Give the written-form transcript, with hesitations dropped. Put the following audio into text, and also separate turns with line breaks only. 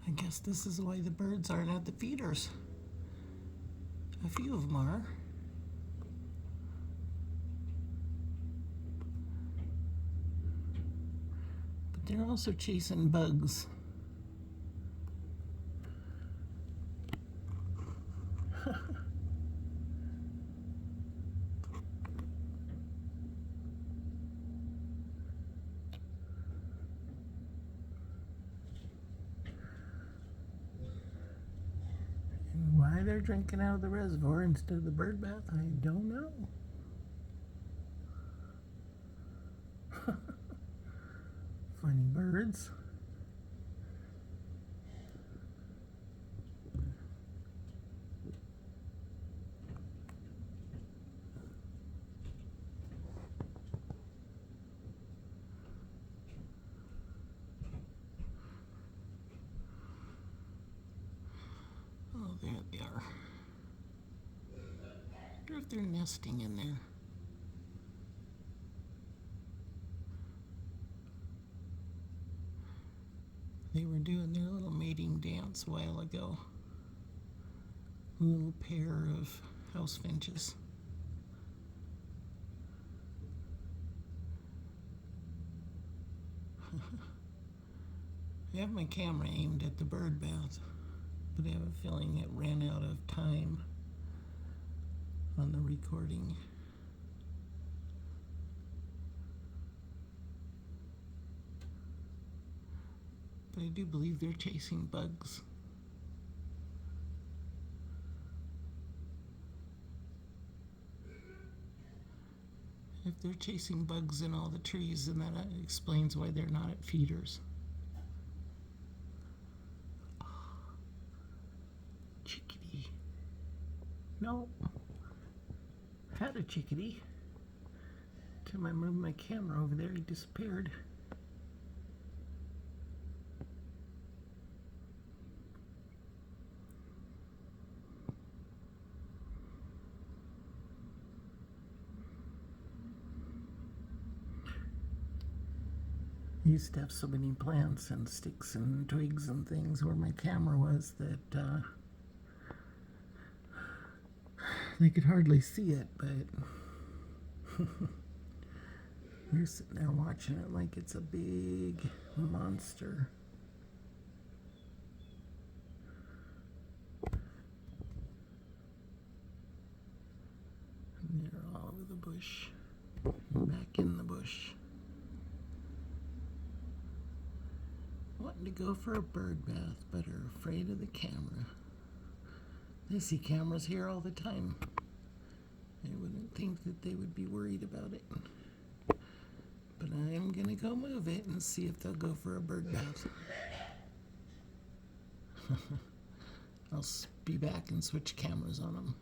I guess this is why the birds aren't at the feeders. A few of them are. But they're also chasing bugs. And why they're drinking out of the reservoir instead of the bird bath, I don't know. Funny birds. Oh, there they are. I wonder if they're nesting in there. They were doing their little mating dance a while ago. A little pair of house finches. I have my camera aimed at the bird bath, but I have a feeling it ran out of time on the recording. But I do believe they're chasing bugs. If they're chasing bugs in all the trees, then that explains why they're not at feeders. Chickadee. No. Had a chickadee. Time I moved my camera over there, he disappeared. I used to have so many plants and sticks and twigs and things where my camera was that they could hardly see it, but you're sitting there watching it like it's a big monster. And they're all over the bush, back in the bush. Wanting to go for a bird bath, but are afraid of the camera. They see cameras here all the time. I wouldn't think that they would be worried about it. But I am going to go move it and see if they'll go for a bird bath. I'll be back and switch cameras on them.